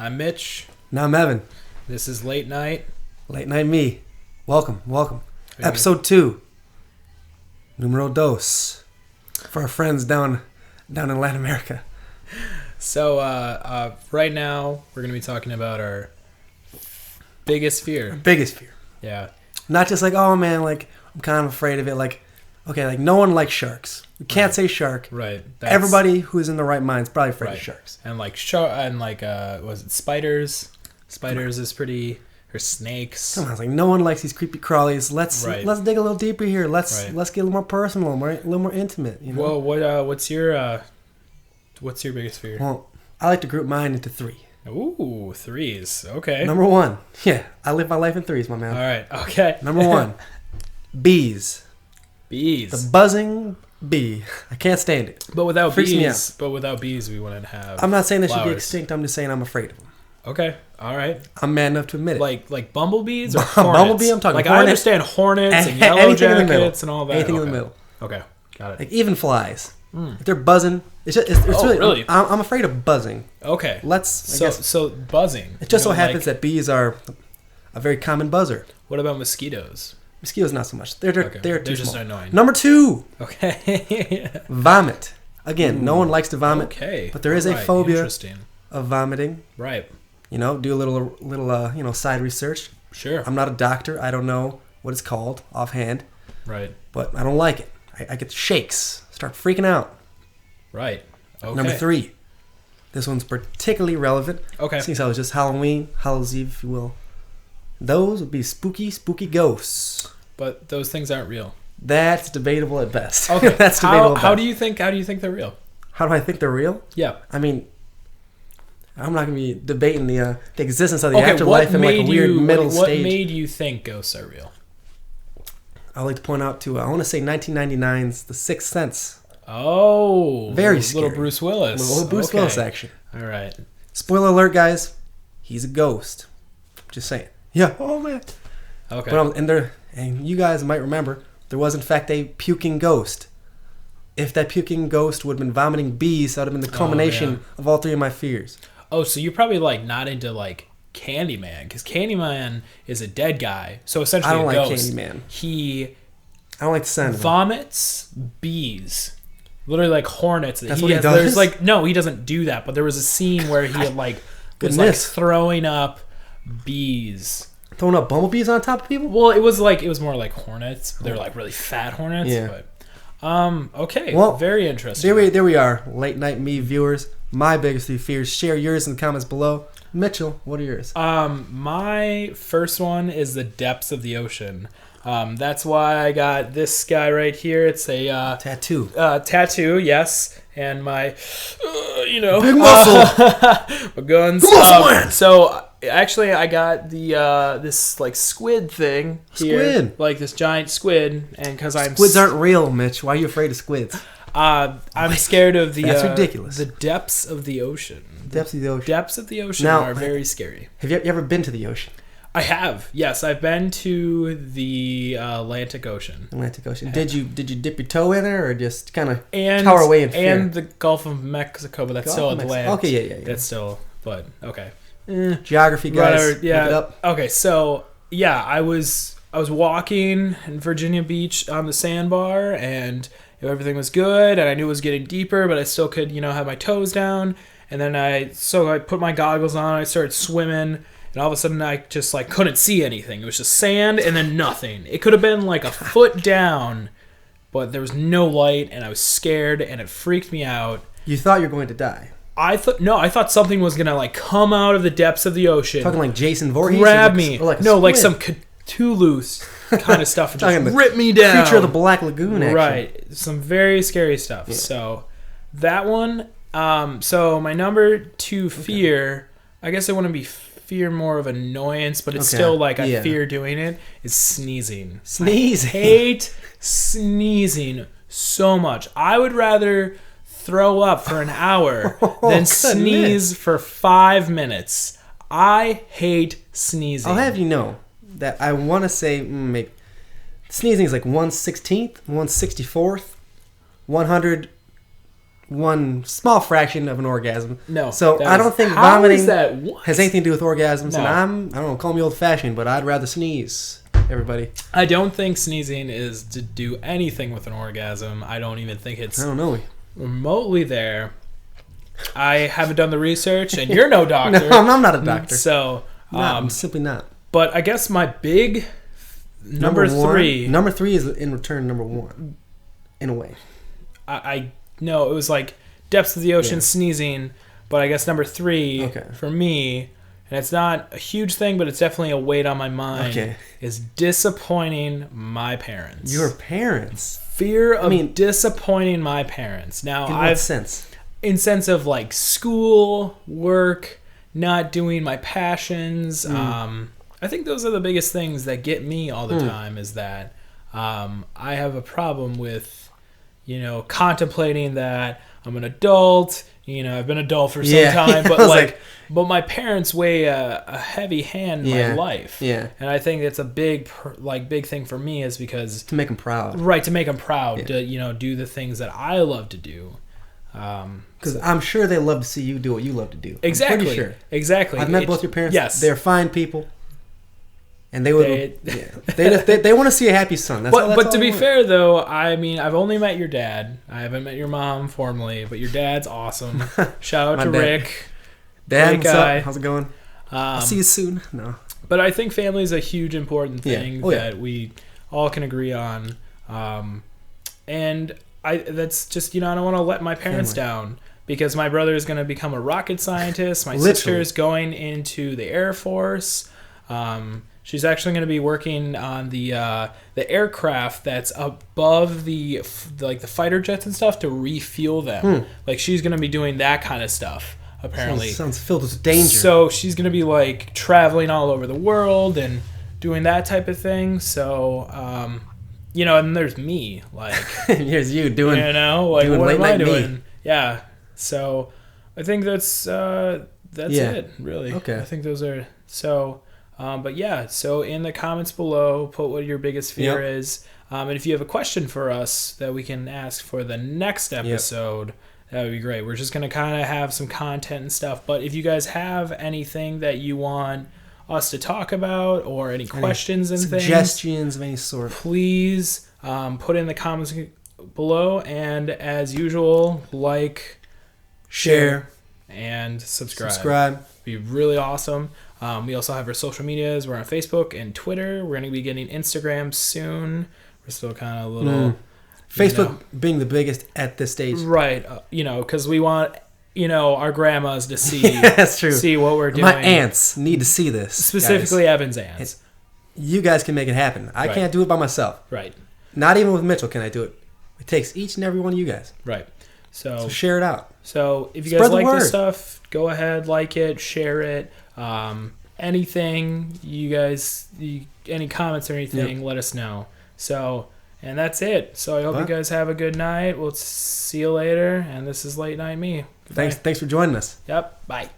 I'm Mitch. Now I'm Evan. This is Late Night. Late Night Me. Welcome. Episode 2. Numero dos. For our friends down in Latin America. So, right now, we're going to be talking about our biggest fear. Biggest fear. Yeah. Not just like, oh man, like, I'm kind of afraid of it. Like, okay, like, no one likes sharks. We can't say shark. Right. Everybody who's in the right mind is probably afraid of sharks. And like, was it spiders? Spiders is pretty, or snakes. Come on, it's like, no one likes these creepy crawlies. Let's dig a little deeper here. Let's get a little more personal, a little more intimate. You know? Well, what's your biggest fear? Well, I like to group mine into 3. Ooh, 3s. Okay. Number 1. Yeah, I live my life in 3s, my man. All right. Okay. Number 1. Bees. Bees. The buzzing bee. I can't stand it. But without Freaks me bees, out. We wouldn't have. I'm not saying they flowers. should be extinct. I'm just saying I'm afraid of them. Okay. All right. I'm man enough to admit it. Like bumblebees or hornets? Bumblebee, I'm talking like hornet, I understand hornets and yellow anything in the middle. jackets and all that. Anything okay. in the middle. Okay. Got it. Like even flies. If they're buzzing, it's really. I'm afraid of buzzing. Okay. So buzzing. It just so happens that bees are a very common buzzer. What about mosquitoes? Mosquitoes not so much. They're too just small. annoying. Number 2. Okay. Vomit. Again, no one likes to vomit. Okay. But there is a phobia of vomiting. Right. You know, do a little side research. Sure. I'm not a doctor. I don't know what it's called offhand. Right. But I don't like it. I get shakes. Start freaking out. Right. Okay. Number 3. This one's particularly relevant. Okay. Since I was just Halloween, Hallows Eve, if you will. Those would be spooky ghosts. But those things aren't real. That's debatable at best. Okay. That's debatable at best. How do you think they're real? How do I think they're real? Yeah. I mean, I'm not going to be debating the existence of the afterlife in like a weird middle stage. What made you think ghosts are real? I would like to point out I want to say 1999's The Sixth Sense. Oh. Very scary. Little Bruce Willis. Little Bruce Willis action. All right. Spoiler alert, guys. He's a ghost. Just saying. Yeah. Oh, man. Okay. But, and you guys might remember, there was in fact a puking ghost. If that puking ghost would have been vomiting bees, that would have been the culmination of all 3 of my fears. Oh, so you're probably like not into like Candyman, because Candyman is a dead guy. So essentially, I don't a like ghost. Candyman. I don't like the sound of vomits bees, literally like hornets. That's what he does. He doesn't do that. But there was a scene where he had was like throwing up bees. Throwing up bumblebees on top of people? Well, it was more like hornets. They're like really fat hornets. Yeah. But, okay. Well, very interesting. There we are, Late Night Me viewers. My biggest 3 fears. Share yours in the comments below. Mitchell, what are yours? My first one is the depths of the ocean. That's why I got this guy right here. It's a tattoo. Tattoo, yes, and my, big muscle. my guns. Big muscle man. So actually, I got the this like squid thing here, like this giant squid, and because squids aren't real, Mitch. Why are you afraid of squids? I'm scared of the. That's ridiculous. The depths of the ocean. Depths of the ocean. Depths of the ocean are very scary. Have you ever been to the ocean? I have. Yes, I've been to the Atlantic Ocean. Did you dip your toe in there, or just kind of cower away in fear? And the Gulf of Mexico, but that's still Atlantic. Okay, yeah. That's still, but okay. Geography, guys. Right, yeah. Look it up. Okay, so yeah, I was walking in Virginia Beach on the sandbar, and everything was good, and I knew it was getting deeper, but I still could, have my toes down. And then I put my goggles on, I started swimming, and all of a sudden I just couldn't see anything. It was just sand and then nothing. It could have been like a foot down, but there was no light, and I was scared, and it freaked me out. You thought you were going to die. I thought something was gonna come out of the depths of the ocean. Talking like Jason Voorhees? Grab me. Or like some Cthulhu kind of stuff, and just rip me down. Creature of the Black Lagoon, actually. Right. Some very scary stuff. Yeah. So that one. So my number 2 fear, I guess I wouldn't be fear, more of annoyance, but it's still I fear doing it, is sneezing. Sneezing. I hate sneezing so much. I would rather throw up for an hour than sneeze for 5 minutes. I hate sneezing. I'll have you know that I want to say maybe sneezing is like 1/16th, 1/64th, 100 one small fraction of an orgasm. No. So I don't think how vomiting is that? What? has anything to do with orgasms. No. And I don't know, call me old-fashioned, but I'd rather sneeze, everybody. I don't think sneezing is to do anything with an orgasm. I don't even think it's I don't know. remotely there. I haven't done the research, and you're no doctor. No, I'm not a doctor. So, No, I'm simply not. but I guess my big number one- 3. Number 3 is in return number 1, in a way. I know it was like depths of the ocean, Yeah. sneezing, but I guess number 3 Okay. for me, and it's not a huge thing, but it's definitely a weight on my mind, Okay. is disappointing my parents. Your parents. Fear of disappointing my parents. Now, In what sense? in sense of like school, work, not doing my passions. I think those are the biggest things that get me all the time, is that I have a problem with, contemplating that I'm an adult. I've been an adult for some time, but but my parents weigh a heavy hand in my life. Yeah. And I think it's a big thing for me, is because To make them proud. right, to make them proud, to do the things that I love to do. Because I'm sure they love to see you do what you love to do. Exactly. I'm pretty sure. Exactly. I've met both your parents. Yes. They're fine people. And they would. They- They want to see a happy son. That's all, that's But all to they be want. fair, though, I mean, I've only met your dad. I haven't met your mom formally, but your dad's awesome. Shout out My to dad. Rick. Dad, great what's guy. up? How's it going? I'll see you soon. No. But I think family is a huge important Yeah. thing Oh, yeah. that we all can agree on. And that's just, I don't want to let my parents down, because my brother is going to become a rocket scientist. My sister is going into the Air Force. She's actually going to be working on the aircraft that's above the fighter jets and stuff, to refuel them. Like, she's going to be doing that kind of stuff, apparently. Sounds filled with danger. So she's going to be like traveling all over the world and doing that type of thing. So, and there's me, like, Here's you doing. like, doing what late am I night me. doing? Yeah. So I think that's it, really. Okay. I think those are so. But yeah, so in the comments below, put what your biggest fear is. And if you have a question for us that we can ask for the next episode, that would be great. We're just going to kind of have some content and stuff. But if you guys have anything that you want us to talk about, or any questions and suggestions of any sort, please put in the comments below. And as usual, like, share, and subscribe. Be really awesome. We also have our social medias. We're on Facebook and Twitter. We're going to be getting Instagram soon. We're still kind of a little... Facebook being the biggest at this stage. Right. Because we want, our grandmas to see... That's true. See what we're doing. My aunts need to see this. Specifically, guys. Evan's aunts. You guys can make it happen. I can't do it by myself. Right. Not even with Mitchell can I do it. It takes each and every one of you guys. Right. So share it out. So if you Spread guys the like word. this stuff, go ahead, like it, share it. Anything you guys, any comments or anything, let us know. So, and that's it. So I hope you guys have a good night. We'll see you later. And this is Late Night Me. Goodbye. Thanks for joining us. Yep. Bye.